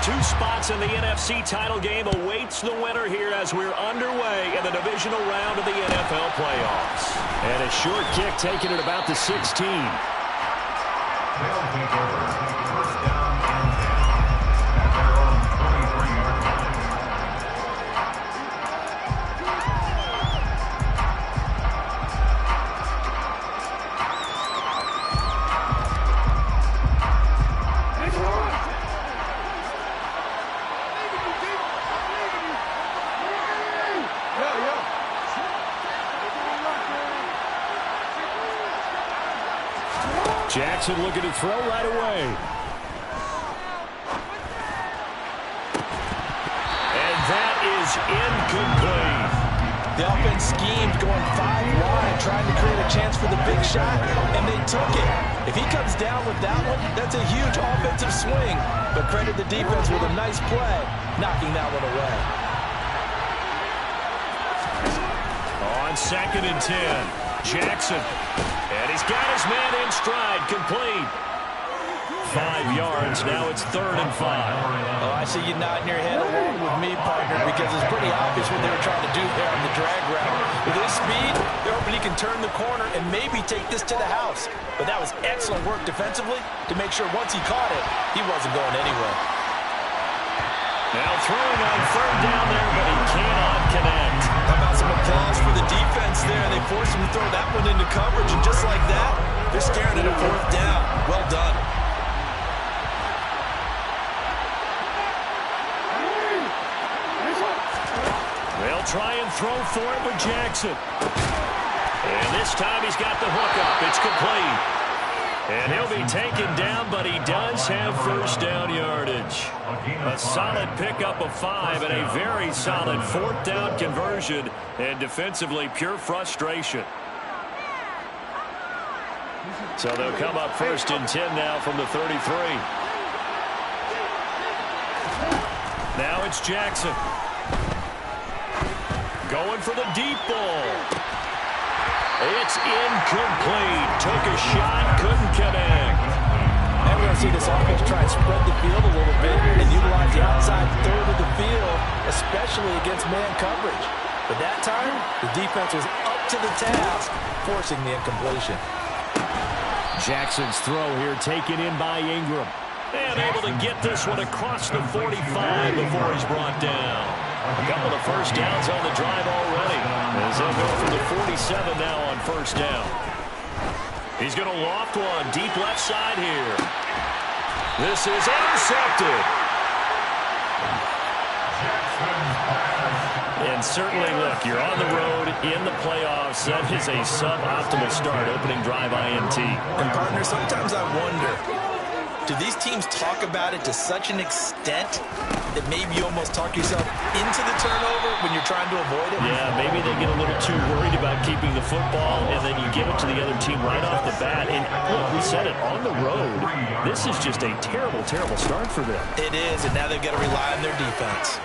two spots in the NFC title game awaits the winner here as we're underway in the divisional round of the NFL playoffs. And a short kick taken at about the 16. They'll take over. First down and 10 at their own 23-yard line. Jackson looking to throw right away. And that is incomplete. The offense schemed going 5 wide, trying to create a chance for the big shot, and they took it. If he comes down with that one, that's a huge offensive swing. But credit the defense with a nice play, knocking that one away. On 2nd and 10, Jackson. And he's got his man in stride, complete. 5 yards, now it's 3rd and 5. Oh, I see you nodding your head along with me, partner, because it's pretty obvious what they were trying to do there on the drag route. With his speed, they're hoping he can turn the corner and maybe take this to the house. But that was excellent work defensively to make sure once he caught it, he wasn't going anywhere. Now throwing on 3rd down there, but he cannot connect. How about some applause for the defense there? They forced him to throw that one into coverage, and just like that, they're staring at a 4th down. Well done. They'll try and throw for it with Jackson. And this time he's got the hook up. It's complete. And he'll be taken down, but he does have 1st down yardage. A solid pickup of 5 and a very solid 4th down conversion. And defensively, pure frustration. So they'll come up 1st and 10 now from the 33. Now it's Jackson. Going for the deep ball. It's incomplete. Took a shot, couldn't connect. And we're going to see this offense try and spread the field a little bit and utilize the outside 3rd of the field, especially against man coverage. But that time, the defense was up to the task, forcing the incompletion. Jackson's throw here taken in by Ingram. And able to get this one across the 45 before he's brought down. A couple of 1st downs on the drive already. As they'll go from the 47 now on 1st down. He's going to loft one deep left side here. This is intercepted. And certainly, look, you're on the road in the playoffs. That is a suboptimal start, opening drive INT. And, partner, sometimes I wonder, do these teams talk about it to such an extent that maybe you almost talk yourself into the turnover when you're trying to avoid it? Yeah, maybe they get a little too worried about keeping the football, and then you give it to the other team right off the bat. And look, we said it, on the road, this is just a terrible, terrible start for them. It is, and now they've got to rely on their defense.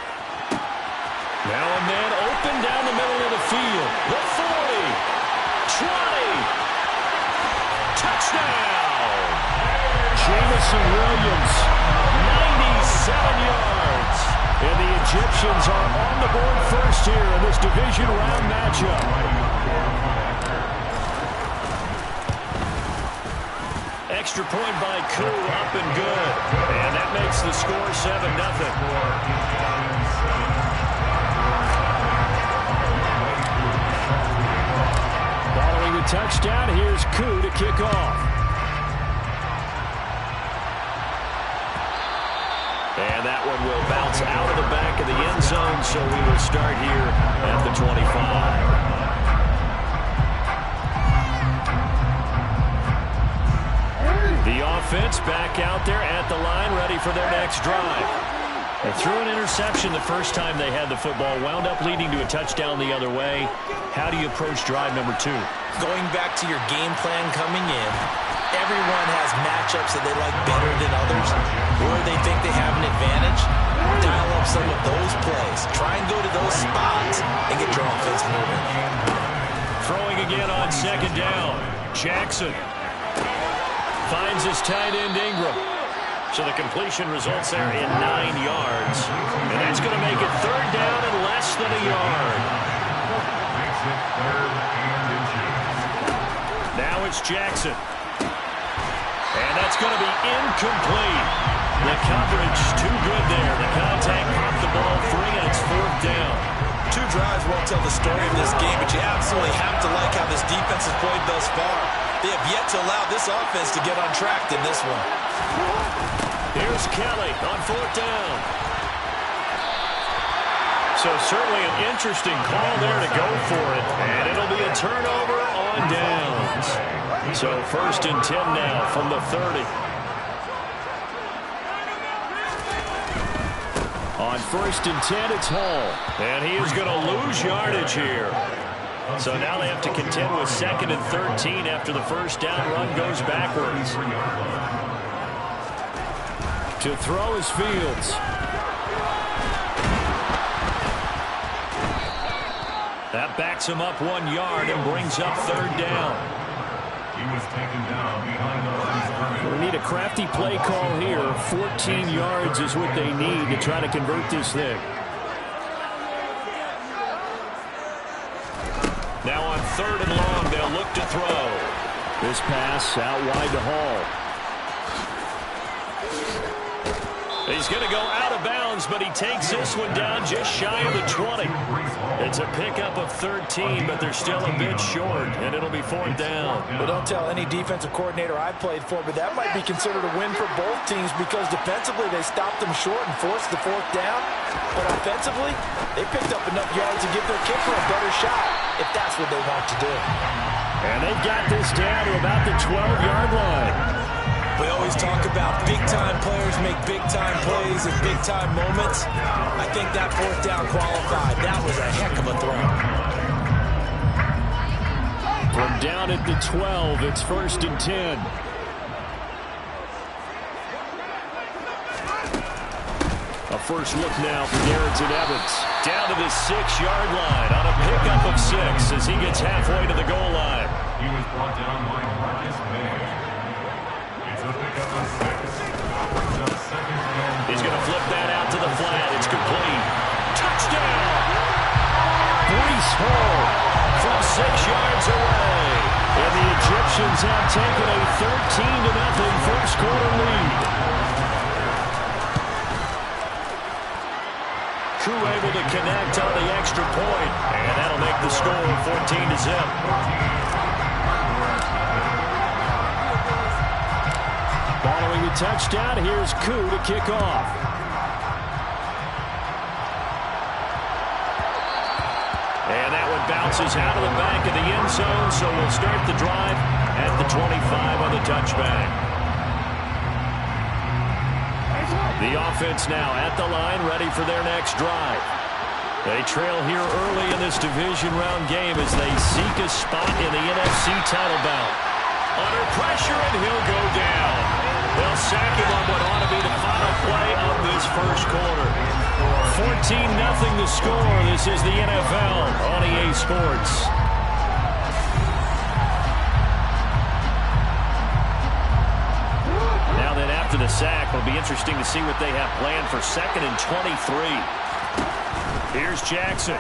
Now a man open down the middle of the field. The 40, 20, touchdown! Jamison Williams, 97 yards. And the Egyptians are on the board first here in this division round matchup. Extra point by Koo, up and good. And that makes the score 7-0. Following the touchdown, here's Koo to kick off. And that one will bounce out of the back of the end zone, so we will start here at the 25. The offense back out there at the line, ready for their next drive. They threw an interception the first time they had the football, wound up leading to a touchdown the other way. How do you approach drive number 2? Going back to your game plan coming in, everyone has matchups that they like better than others, or they think they have an advantage. Dial up some of those plays. Try and go to those spots and get your offense moving. Throwing again on 2nd down. Jackson finds his tight end Ingram. So the completion results there in 9 yards. And that's going to make it third down and less than a yard. Now it's Jackson. And that's going to be incomplete. The coverage too good there. The contact popped the ball free, and it's fourth down. 2 drives won't tell the story of this game, but you absolutely have to like how this defense has played thus far. They have yet to allow this offense to get on track in this one. Here's Kelly on fourth down. So certainly an interesting call there to go for it, and it'll be a turnover on downs. So first and 10 now from the 30. On first and 10, it's Hall. And he is going to lose yardage here. So now they have to contend with second and 13 after the first down run goes backwards. To throw is Fields. That backs him up 1 yard and brings up third down. He was taken down behind the line of scrimmage. We need a crafty play call here. 14 yards is what they need to try to convert this thing. Now on third and long, they'll look to throw. This pass out wide to Hall. He's going to go out of bounds, but he takes this one down just shy of the 20. It's a pickup of 13, but they're still a bit short, and it'll be fourth down. Well, don't tell any defensive coordinator I played for, but that might be considered a win for both teams because defensively they stopped them short and forced the fourth down. But offensively, they picked up enough yards to give their kicker a better shot if that's what they want to do. And they've got this down to about the 12-yard line. We always talk about big-time players make big-time plays in big-time moments. I think that fourth down qualified. That was a heck of a throw. From down at the 12, it's first and 10. A first look now for Darrington Evans. Down to the 6-yard line on a pickup of 6 as he gets halfway to the goal line. He was brought down by Marcus May. He's going to flip that out to the flat. It's complete. Touchdown! Breece Hall from 6 yards away. And the Egyptians have taken a 13-0 first quarter lead. Crew able to connect on the extra point. And that'll make the score 14-0. Following the touchdown, here's Koo to kick off. And that one bounces out of the back of the end zone, so we'll start the drive at the 25 on the touchback. The offense now at the line, ready for their next drive. They trail here early in this division round game as they seek a spot in the NFC title bout. Under pressure, and he'll go down. They'll sack him on what ought to be the final play of this first quarter. 14-0 the score. This is the NFL on EA Sports. Now then, after the sack, it'll be interesting to see what they have planned for second and 23. Here's Jackson.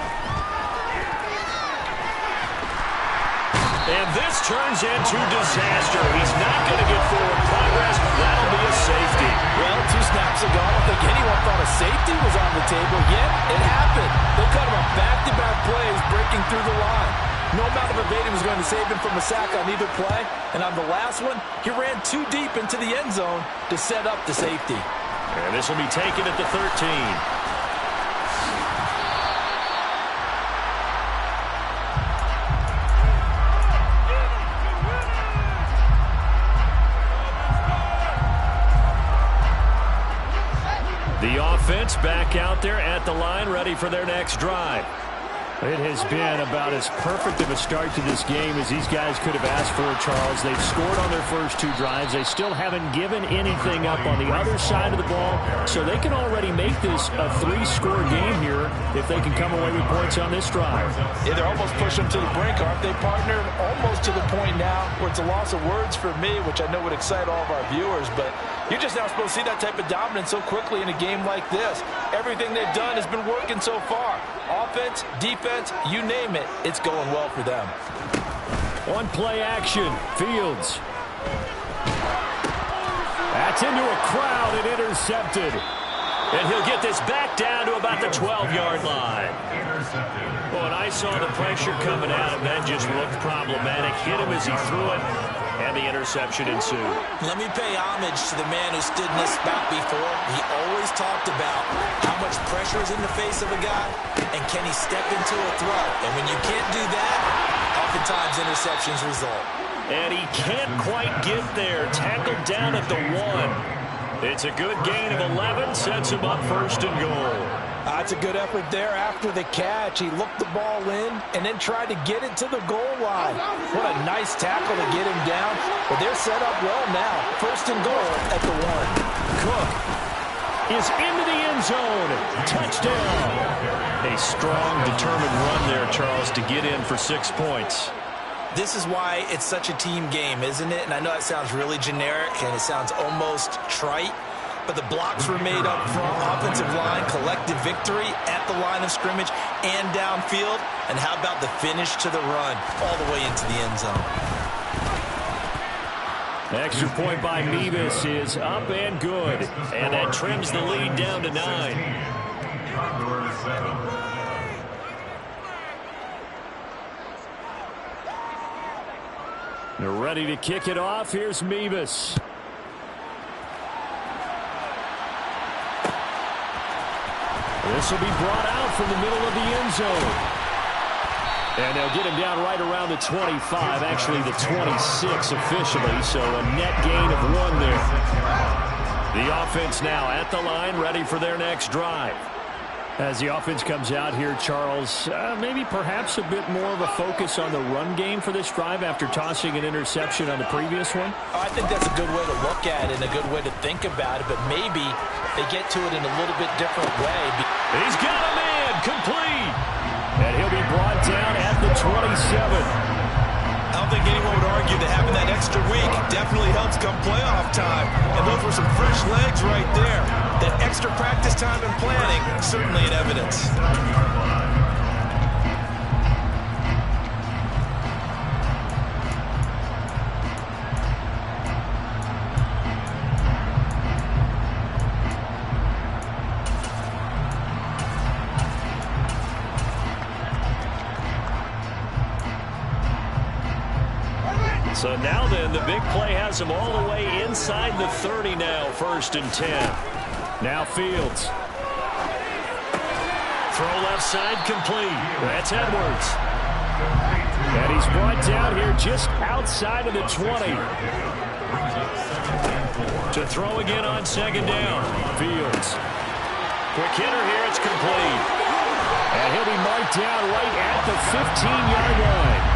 And this turns into disaster. He's not going to get forward progress. That'll be a safety. Well, 2 snaps ago, I don't think anyone thought a safety was on the table, yet it happened. They cut him on back-to-back plays, breaking through the line. No amount of evading was going to save him from a sack on either play. And on the last one, he ran too deep into the end zone to set up the safety. And this will be taken at the 13. The offense back out there at the line, ready for their next drive. It has been about as perfect of a start to this game as these guys could have asked for, Charles. They've scored on their first 2 drives. They still haven't given anything up on the other side of the ball, so they can already make this a 3-score game here if they can come away with points on this drive. Yeah, they're almost pushing them to the brink, aren't they, partner? Almost to the point now where it's a loss of words for me, which I know would excite all of our viewers, but You're just not supposed to see that type of dominance so quickly in a game like this. Everything they've done has been working so far. Offense, defense, you name it, it's going well for them. On play action, Fields. That's into a crowd and intercepted. And he'll get this back down to about the 12-yard line. Well, when I saw the pressure coming at him, that just looked problematic. Hit him as he threw it, and the interception ensued. Let me pay homage to the man who stood in this spot before. He always talked about how much pressure is in the face of a guy, and can he step into a throw. And when you can't do that, oftentimes interceptions result. And he can't quite get there. Tackled down at the 1. It's a good gain of 11, sets him up first and goal. That's a good effort there after the catch. He looked the ball in and then tried to get it to the goal line. What a nice tackle to get him down. But they're set up well now. First and goal at the 1. Cook is into the end zone. Touchdown. A strong, determined run there, Charles, to get in for 6 points. This is why it's such a team game, isn't it? And I know that sounds really generic and it sounds almost trite, but the blocks were made up front, offensive line, collective victory at the line of scrimmage and downfield. And how about the finish to the run all the way into the end zone? Extra point by Mevis is up and good. And that trims the lead down to 9. They're ready to kick it off. Here's Mevis. This will be brought out from the middle of the end zone. And they'll get him down right around the 25, actually the 26 officially, so a net gain of 1 there. The offense now at the line, ready for their next drive. As the offense comes out here, Charles, maybe perhaps a bit more of a focus on the run game for this drive after tossing an interception on the previous one? I think that's a good way to look at it and a good way to think about it, but maybe they get to it in a little bit different way. He's got a man, complete. And he'll be brought down at the 27. I don't think anyone would argue that having that extra week definitely helps come playoff time. And those were some fresh legs right there. That extra practice time and planning, certainly in evidence. So now then, the big play has him all the way inside the 30 now, 1st and 10. Now Fields. Throw left side, complete. That's Edwards. And he's brought down here just outside of the 20. To throw again on 2nd down. Fields. Quick hitter here, it's complete. And he'll be marked down right at the 15-yard line.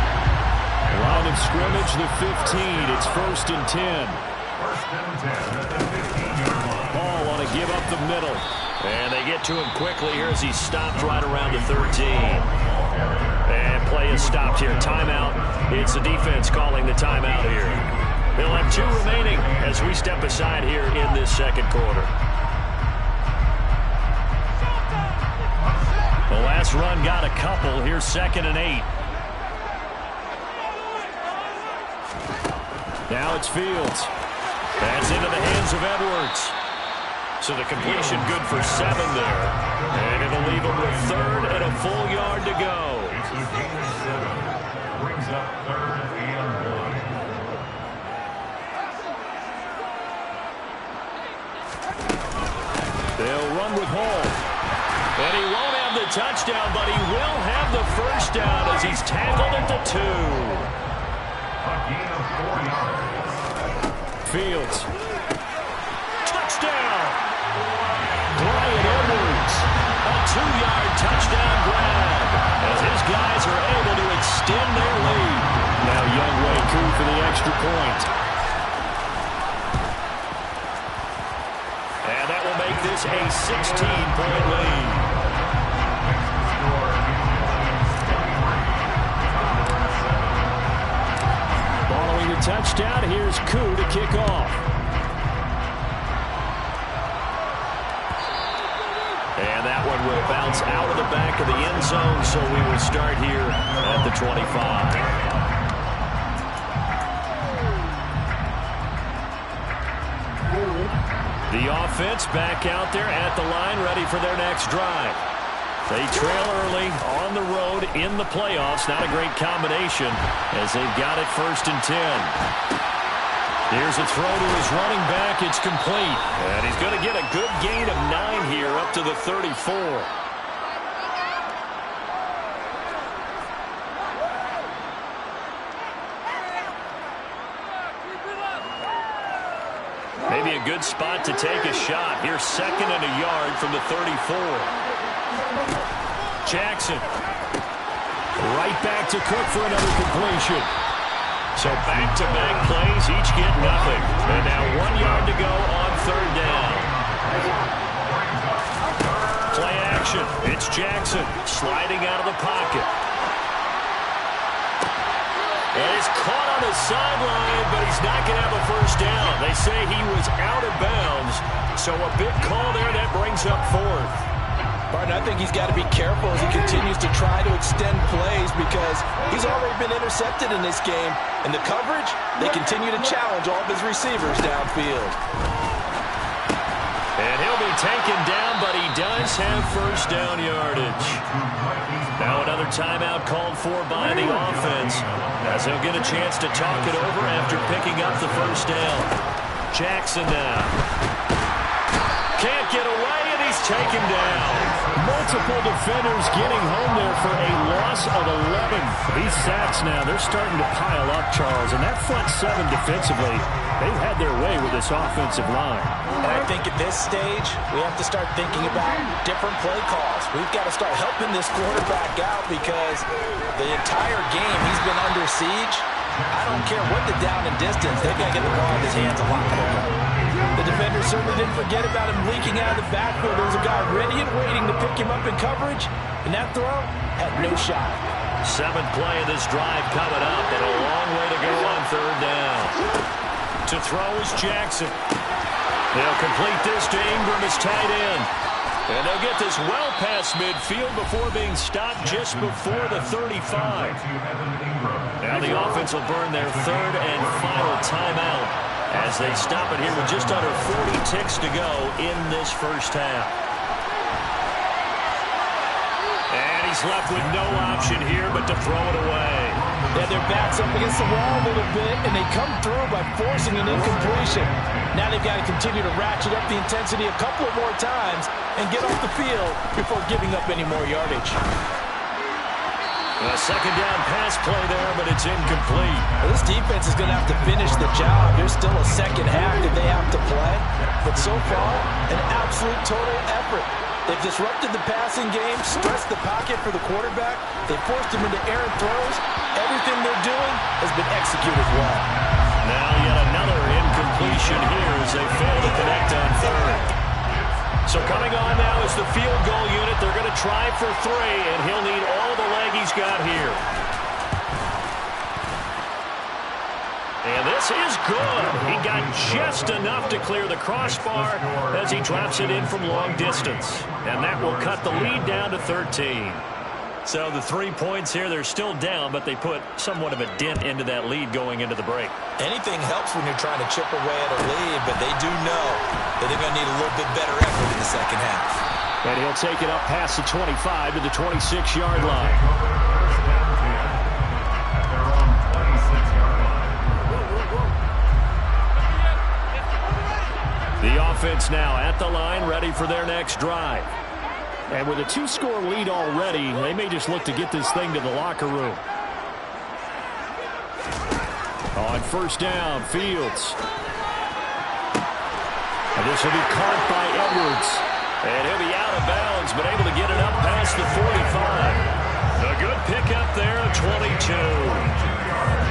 Line of scrimmage, the 15. It's 1st and 10. Ball want to give up the middle. And they get to him quickly here as he stopped right around the 13. And play is stopped here. Timeout. It's the defense calling the timeout here. They'll have 2 remaining as we step aside here in this 2nd quarter. The last run got a couple. Here's 2nd and 8. Now it's Fields. That's into the hands of Edwards. So the completion good for 7 there. And it'll leave him with 3rd and a full yard to go. Brings up 3rd and 1. They'll run with Hall. And he won't have the touchdown, but he will have the 1st down as he's tackled at the 2. A gain of 4 yards. Fields. Touchdown! Brian Edwards. A 2-yard touchdown grab as his guys are able to extend their lead. Now Youngway Koo for the extra point. And that will make this a 16-point lead. Following the touchdown, here's Koo to kick off. offense out of the back of the end zone, so we will start here at the 25. The offense back out there at the line, ready for their next drive. They trail early on the road in the playoffs. Not a great combination as they've got it 1st and 10. Here's a throw to his running back. It's complete. And he's going to get a good gain of 9 here up to the 34. Maybe a good spot to take a shot. Here's 2nd and a yard from the 34. Jackson. Right back to Cook for another completion. So back-to-back plays, each get nothing. And now 1 yard to go on 3rd down. Play action. It's Jackson sliding out of the pocket. And he's caught on the sideline, but he's not going to have a 1st down. They say he was out of bounds, so a big call there that brings up 4th. Martin, I think he's got to be careful as he continues to try to extend plays because he's already been intercepted in this game. And the coverage, they continue to challenge all of his receivers downfield. And he'll be taken down, but he does have 1st down yardage. Now another timeout called for by the offense as he'll get a chance to talk it over after picking up the 1st down. Jackson now. Can't get away, and he's taken down. Multiple defenders getting home there for a loss of 11. These sacks now, they're starting to pile up, Charles, and that front 7 defensively, they've had their way with this offensive line. And I think at this stage, we have to start thinking about different play calls. We've got to start helping this quarterback out because the entire game he's been under siege. I don't care what the down and distance, they've got to get the ball in his hands a lot quicker. The defenders certainly didn't forget about him leaking out of the backfield. There was a guy ready and waiting to pick him up in coverage, and that throw had no shot. 7th play of this drive coming up, and a long way to go on 3rd down. To throw is Jackson. They'll complete this to Ingram as tight end. And they'll get this well past midfield before being stopped just before the 35. Now the offense will burn their 3rd and final timeout as they stop it here with just under 40 ticks to go in this 1st half. And he's left with no option here but to throw it away. Yeah, their backs up against the wall a little bit, and they come through by forcing an incompletion. Now they've got to continue to ratchet up the intensity a couple of more times and get off the field before giving up any more yardage. A 2nd down pass play there, but it's incomplete. Well, this defense is going to have to finish the job. There's still a 2nd half that they have to play. But so far, an absolute total effort. They've disrupted the passing game, stressed the pocket for the quarterback. They forced him into errant throws. Everything they're doing has been executed well. Now yet another incompletion here as they fail to connect on 3rd. So coming on now is the field goal unit. They're going to try for 3, and he'll need all the leg he's got here. And this is good. He got just enough to clear the crossbar as he drops it in from long distance. And that will cut the lead down to 13. So the 3 points here, they're still down, but they put somewhat of a dent into that lead going into the break. Anything helps when you're trying to chip away at a lead, but they do know that they're going to need a little bit better effort in the 2nd half. And he'll take it up past the 25 to the 26-yard line. The offense now at the line, ready for their next drive. And with a 2-score lead already, they may just look to get this thing to the locker room. On 1st down, Fields. And this will be caught by Edwards. And he'll be out of bounds, but able to get it up past the 45. A good pickup there of 22.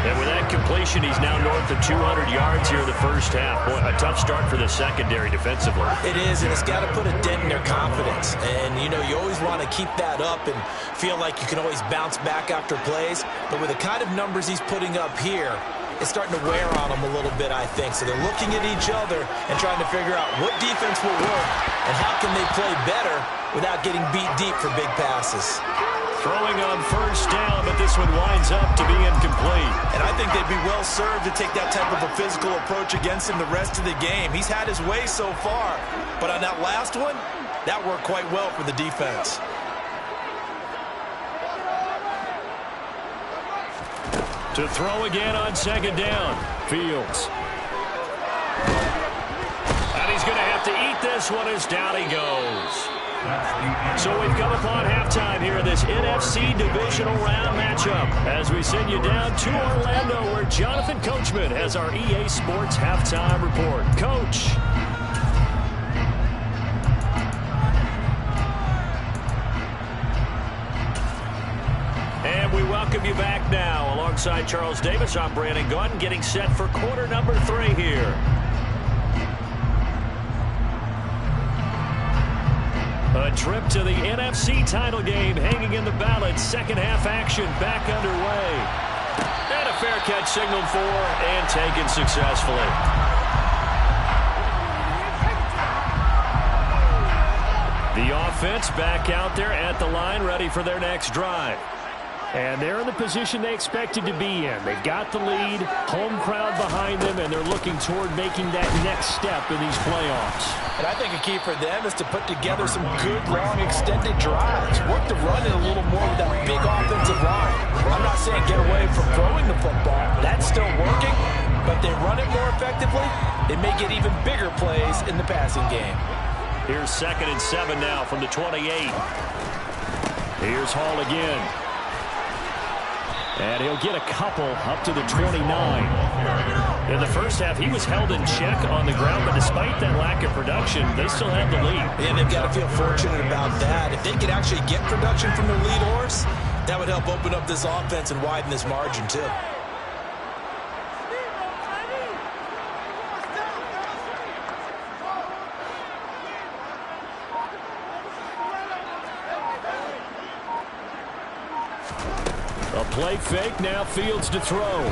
And with that completion, he's now north of 200 yards here in the 1st half. Boy, a tough start for the secondary defensively. It is, and it's got to put a dent in their confidence. And, you know, you always want to keep that up and feel like you can always bounce back after plays. But with the kind of numbers he's putting up here, is starting to wear on them a little bit, I think. So they're looking at each other and trying to figure out what defense will work and how can they play better without getting beat deep for big passes. Throwing on first down, but this one winds up to be incomplete. And I think they'd be well served to take that type of a physical approach against him the rest of the game. He's had his way so far, but on that last one, that worked quite well for the defense. To throw again on second down, Fields. And he's going to have to eat this one as down he goes. So we've come upon halftime here in this NFC divisional round matchup as we send you down to Orlando where Jonathan Coachman has our EA Sports halftime report. Coach. And we welcome you back now. Alongside Charles Davis, I'm Brandon Gaudin getting set for quarter number 3 here. A trip to the NFC title game hanging in the balance. Second half action back underway. And a fair catch signaled for and taken successfully. The offense back out there at the line, ready for their next drive. And they're in the position they expected to be in. They've got the lead, home crowd behind them, and they're looking toward making that next step in these playoffs. And I think a key for them is to put together some good, long, extended drives. Work the run in a little more with that big offensive line. I'm not saying get away from throwing the football. That's still working, but they run it more effectively. They may get even bigger plays in the passing game. Here's 2nd and 7 now from the 28. Here's Hall again. And he'll get a couple up to the 29. In the first half, he was held in check on the ground, but despite that lack of production, they still have the lead. And they've got to feel fortunate about that. If they could actually get production from their lead horse, that would help open up this offense and widen this margin, too. A play fake, now Fields to throw. Going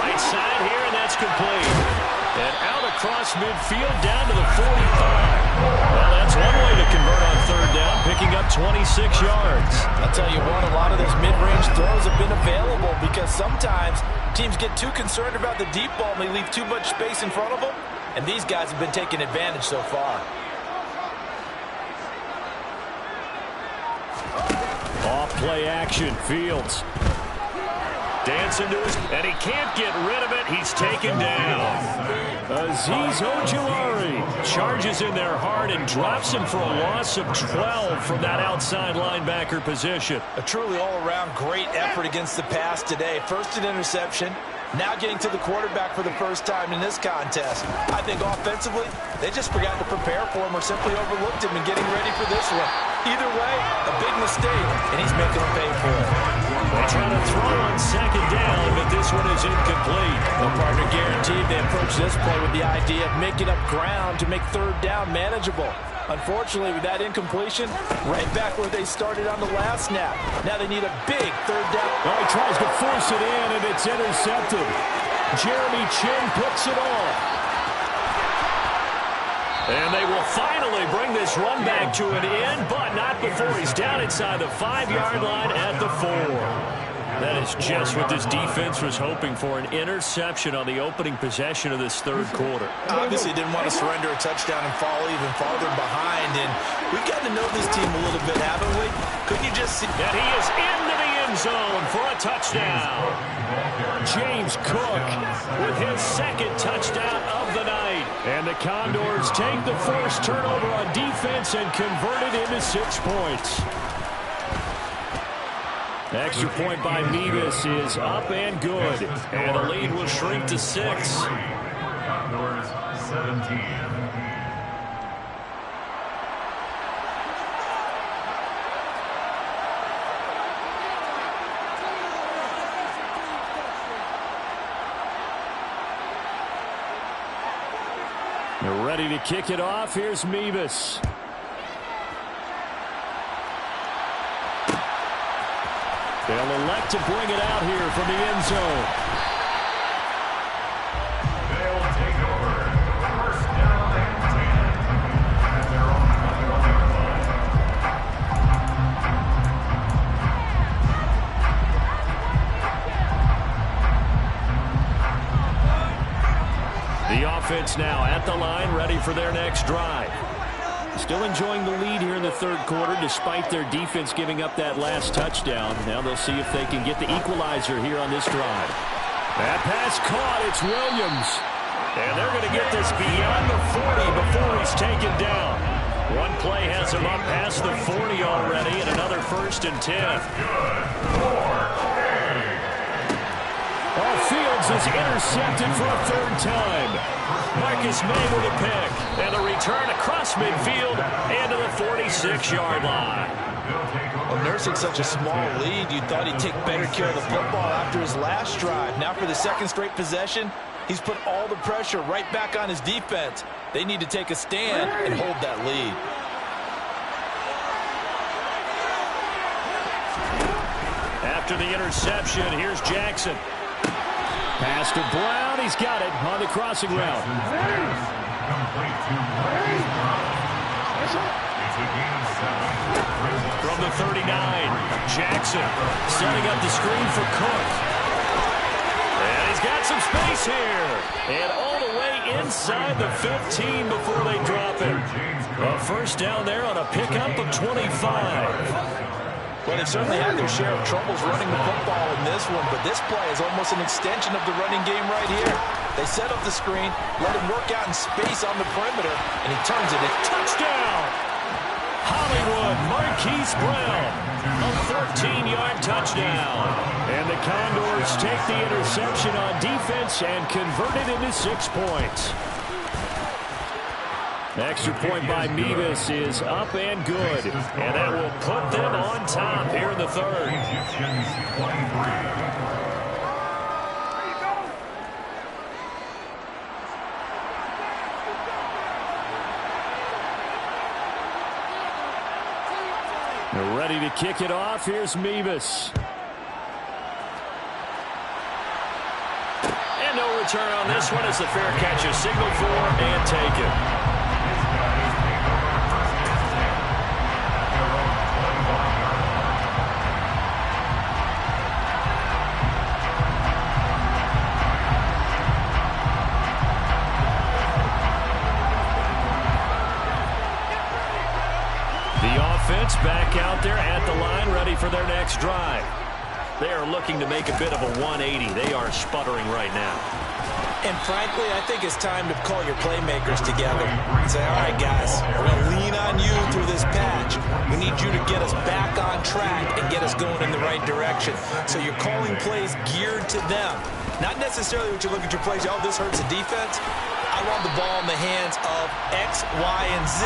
right side here, and that's complete. And out across midfield, down to the 45. Well, that's one way to convert on third down, picking up 26 yards. I'll tell you what, a lot of those mid-range throws have been available because sometimes teams get too concerned about the deep ball and they leave too much space in front of them, and these guys have been taking advantage so far. Off-play action, Fields. Dancing to his, and he can't get rid of it. He's taken down. Azeez Ojulari charges in there hard and drops him for a loss of 12 from that outside linebacker position. A truly all-around great effort against the pass today. First an interception, now getting to the quarterback for the first time in this contest. I think offensively, they just forgot to prepare for him or simply overlooked him in getting ready for this one. Either way, a big mistake, and he's making them pay for it. They try to throw on second down, but this one is incomplete. No partner guaranteed. They approach this play with the idea of making up ground to make third down manageable. Unfortunately, with that incompletion, right back where they started on the last snap. Now they need a big third down. Oh, he tries to force it in, and it's intercepted. Jeremy Chin picks it off. And they will finally bring this run back to an end, but not before he's down inside the 5-yard line at the 4. That is just what this defense was hoping for, an interception on the opening possession of this third quarter. Obviously didn't want to surrender a touchdown and fall even farther behind, and we've gotten to know this team a little bit, haven't we? Couldn't you just see that he is into the end zone for a touchdown? James Cook with his second touchdown of the night. And the Condors take the forced turnover on defense and convert it into 6 points. Extra point by Mevis is up and good. And the lead will shrink to 6. Condors 17. They're ready to kick it off. Here's Mevis. They'll elect to bring it out here from the end zone. They'll take over. First down and 10 at their own 21-yard line. The offense now at the line, ready for their next drive. Still enjoying the lead here in the third quarter, despite their defense giving up that last touchdown. Now they'll see if they can get the equalizer here on this drive. That pass caught. It's Williams. And they're going to get this beyond the 40 before he's taken down. One play has him up past the 40 already, and another 1st and 10. Fields is intercepted for a third time. Marcus May with a pick. And a return across midfield and to the 46-yard line. Well, nursing such a small lead, you thought he'd take better care of the football after his last drive. Now for the second straight possession, he's put all the pressure right back on his defense. They need to take a stand and hold that lead. After the interception, here's Jackson. Pass to Brown. He's got it on the crossing route. Complete to Marcus Brown. It's a gain of 7. From the 39, Jackson setting up the screen for Cook. And he's got some space here. And all the way inside the 15 before they drop it. A first down there on a pickup of 25. Well, they've certainly had their share of troubles running the football in this one, but this play is almost an extension of the running game right here. They set up the screen, let him work out in space on the perimeter, and he turns it in. Touchdown! Hollywood, Marquise Brown, a 14-yard touchdown. And the Condors take the interception on defense and convert it into 6 points. Extra point by Mevis is up and good. And that will put them on top here in the third. Egyptians 23. They're ready to kick it off. Here's Mevis. And no return on this one as the fair catch is signaled for and taken. Back out there at the line, ready for their next drive. They are looking to make a bit of a 180. They are sputtering right now. And frankly, I think it's time to call your playmakers together and say, all right, guys, we're going to lean on you through this patch. We need you to get us back on track and get us going in the right direction. So you're calling plays geared to them. Not necessarily what you look at your plays, oh, this hurts the defense. I want the ball in the hands of X, Y, and Z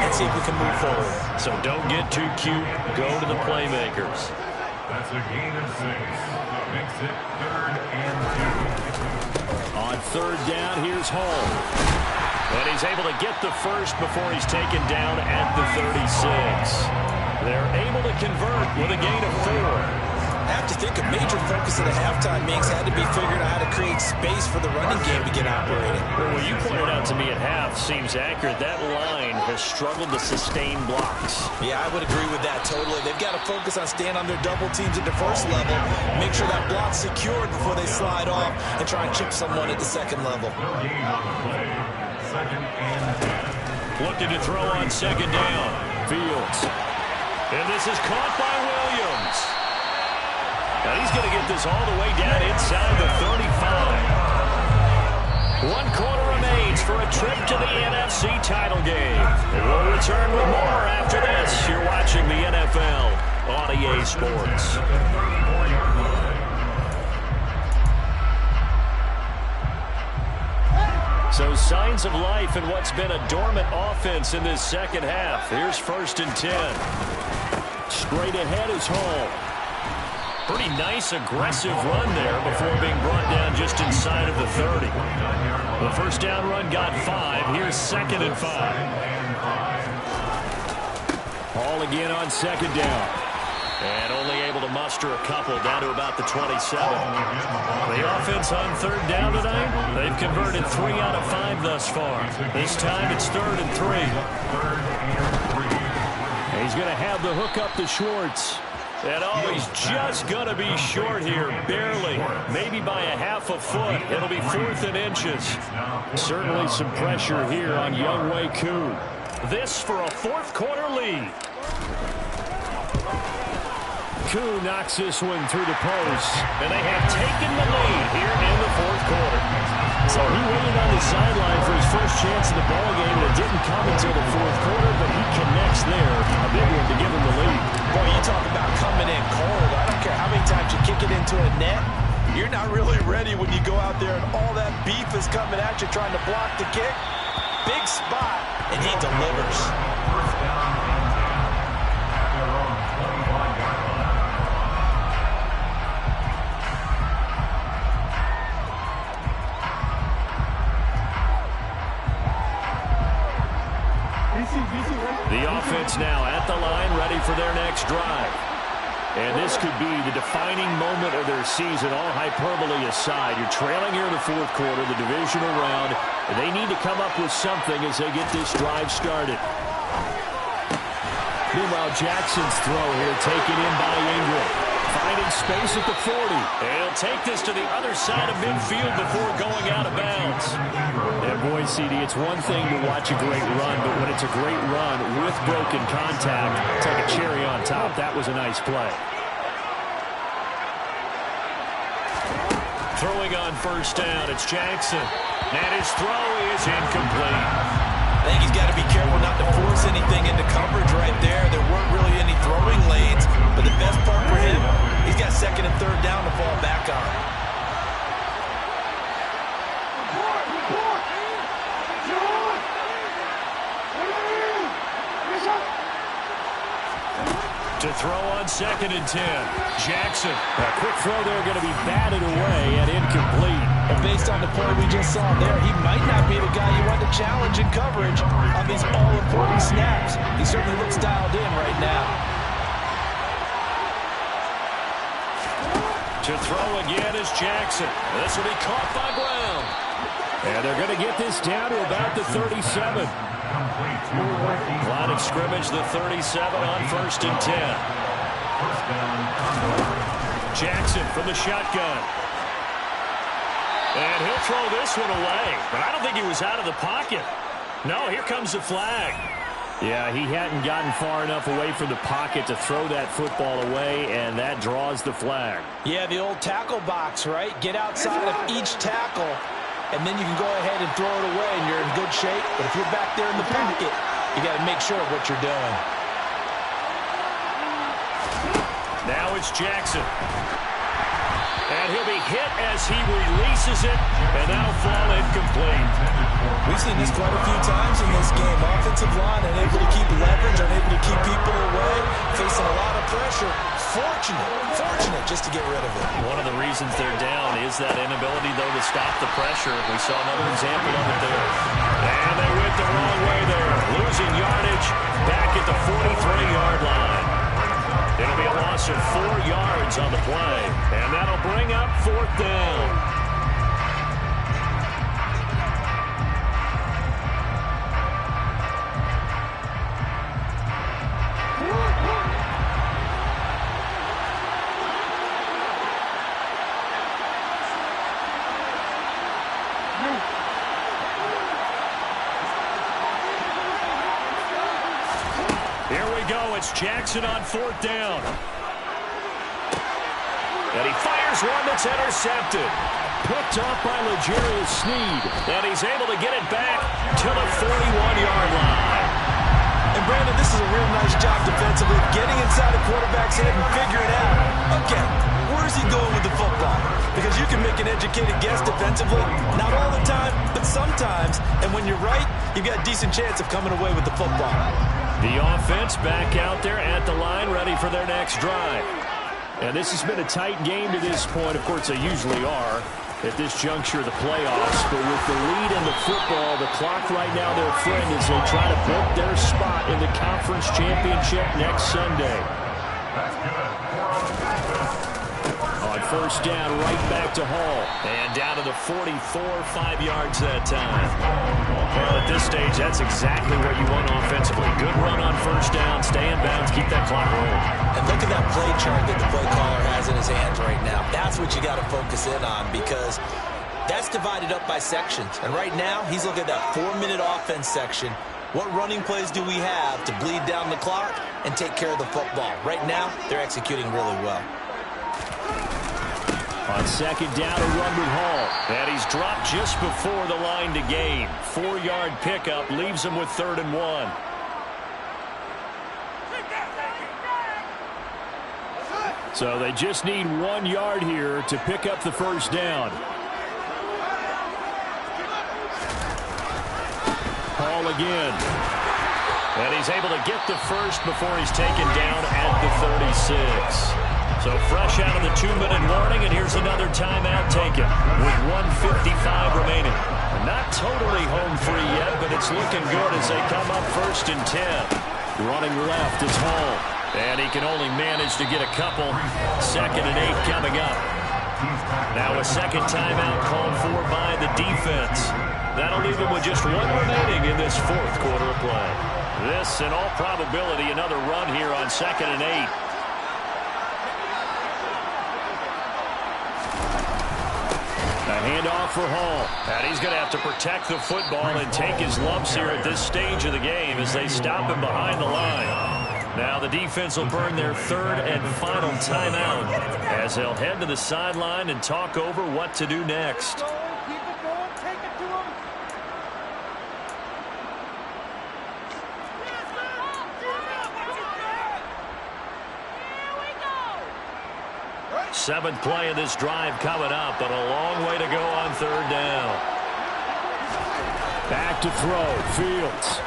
and see if we can move forward. So don't get too cute. Go to the playmakers. That's a gain of 6. Makes it 3rd and 2. On third down, here's Hall. And he's able to get the first before he's taken down at the 36. They're able to convert with a gain of 4. I have to think a major focus of the halftime mix had to be figuring out how to create space for the running game to get operating. Well, what you pointed out to me at half seems accurate. That line has struggled to sustain blocks. Yeah, I would agree with that totally. They've got to focus on staying on their double teams at the first level, make sure that block's secured before they slide off and try and chip someone at the second level. No gain on the play. 2nd and 10. Looking to throw on second down. Fields. And this is caught by Williams. And he's going to get this all the way down inside the 35. 1 quarter remains for a trip to the NFC title game. And we'll return with more after this. You're watching the NFL on EA Sports. So signs of life in what's been a dormant offense in this second half. Here's 1st and 10. Straight ahead is Hall. Pretty nice, aggressive run there before being brought down just inside of the 30. The first down run got 5. Here's 2nd and 5. Hall again on second down. And only able to muster a couple down to about the 27. The offense on third down tonight, they've converted 3 out of 5 thus far. This time it's 3rd and 3. He's going to have the hook up to Schwartz. And oh, he's just going to be short here, barely. Maybe by a half a foot. It'll be 4th and inches. Certainly some pressure here on Younghoe Koo. This for a 4th quarter lead. Koo knocks this one through the post, and they have taken the lead here in the 4th quarter. So he waited on the sideline for his first chance in the ballgame, and it didn't come until the 4th quarter, but he connects there. A big one to give him the lead. Boy, you talk about coming in cold. I don't care how many times you kick it into a net. You're not really ready when you go out there and all that beef is coming at you trying to block the kick. Big spot, and he delivers. First down and 10 at their own 25-yard line. The offense now at the line, ready for their next drive. And this could be the defining moment of their season, all hyperbole aside. You're trailing here in the 4th quarter, the divisional round. And they need to come up with something as they get this drive started. Meanwhile, Jackson's throw here taken in by Ingram. Finding space at the 40. And he'll take this to the other side of midfield before going out of bounds. And boy, CD, it's one thing to watch a great run, but when it's a great run with broken contact, it's like a cherry on top. That was a nice play. Throwing on first down, it's Jackson. And his throw is incomplete. I think he's got to be careful not to force anything into coverage right there. There weren't really any throwing lanes, but the best part for him, he's got 2nd and 3rd down to fall back on. To throw on 2nd and 10. Jackson. A quick throw there going to be batted away and incomplete. And based on the play we just saw there, he might not be the guy you want to challenge in coverage on these all-important snaps. He certainly looks dialed in right now. To throw again is Jackson. This will be caught by Brown. And they're going to get this down to about the 37. Line of scrimmage, the 37 on 1st and 10. Jackson from the shotgun. And he'll throw this one away. But I don't think he was out of the pocket. No, here comes the flag. Yeah, he hadn't gotten far enough away from the pocket to throw that football away, and that draws the flag. Yeah, the old tackle box, right? Get outside of each tackle, and then you can go ahead and throw it away, and you're in good shape. But if you're back there in the pocket, you got to make sure of what you're doing. Now it's Jackson. And he'll be hit as he releases it, and now fall incomplete. We've seen this quite a few times in this game. Offensive line unable to keep leverage, unable to keep people away, facing a lot of pressure. Fortunate just to get rid of it. One of the reasons they're down is that inability, though, to stop the pressure. We saw another example of it there. And they went the wrong way there, losing yardage back at the 43-yard line. It'll be a loss of 4 yards on the play, and that'll bring up 4th down. It's Jackson on 4th down. And he fires one that's intercepted. Picked off by L'Jarius Sneed. And he's able to get it back to the 41-yard line. And Brandon, this is a real nice job defensively, getting inside the quarterback's head and figuring out, okay, where's he going with the football? Because you can make an educated guess defensively, not all the time, but sometimes. And when you're right, you've got a decent chance of coming away with the football. The offense back out there at the line, ready for their next drive. And this has been a tight game to this point. Of course, they usually are at this juncture of the playoffs. But with the lead in the football, the clock right now, their friend, as they try to book their spot in the conference championship next Sunday. That's good. first down right back to Hall. And down to the 44, 5 yards that time. Well, at this stage, that's exactly what you want offensively. Good run on first down, stay in bounds, keep that clock rolling. And look at that play chart that the play caller has in his hands right now. That's what you got to focus in on, because that's divided up by sections. And right now, he's looking at that 4-minute offense section. What running plays do we have to bleed down the clock and take care of the football? Right now, they're executing really well. On second down, a run with Hall. And he's dropped just before the line to gain. 4-yard pickup leaves him with 3rd and 1. So they just need 1 yard here to pick up the first down. Hall again. And he's able to get the first before he's taken down at the 36. So fresh out of the 2-minute warning, and here's another timeout taken with 1:55 remaining. Not totally home free yet, but it's looking good as they come up 1st and 10. Running left is Hall. And he can only manage to get a couple. 2nd and 8 coming up. Now a second timeout called for by the defense. That'll leave him with just 1 remaining in this 4th quarter of play. This, in all probability, another run here on 2nd and 8. A handoff for Hall. And he's going to have to protect the football and take his lumps here at this stage of the game as they stop him behind the line. Now the defense will burn their 3rd and final timeout as they'll head to the sideline and talk over what to do next. Seventh play of this drive coming up, but a long way to go on 3rd down. Back to throw. Fields.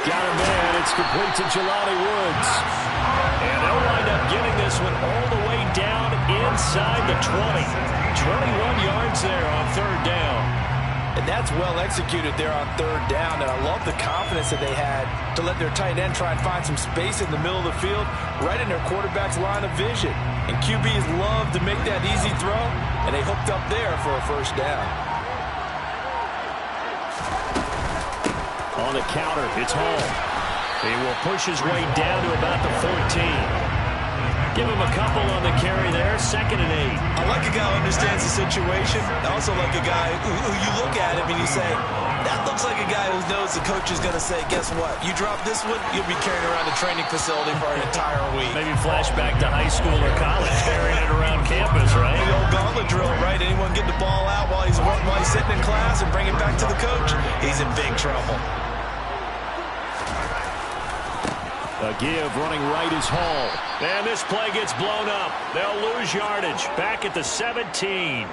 Got a man. It's complete to Jelani Woods. And they'll wind up getting this one all the way down inside the 20. 21 yards there on 3rd down. And that's well executed there on 3rd down. And I love the confidence that they had to let their tight end try and find some space in the middle of the field, right in their quarterback's line of vision. And QBs love to make that easy throw, and they hooked up there for a first down. On the counter, it's Hall. He will push his way down to about the 14. Give him a couple on the carry there. 2nd and 8. I like a guy who understands the situation. I also like a guy who you look at him and you say, that looks like a guy who knows the coach is going to say, guess what? You drop this one, you'll be carrying around the training facility for an entire week. Maybe flashback to high school or college, carrying it around campus, right? The old gauntlet drill, right? Anyone get the ball out while he's sitting in class and bring it back to the coach? He's in big trouble. A give running right is Hall. And this play gets blown up. They'll lose yardage. Back at the 17.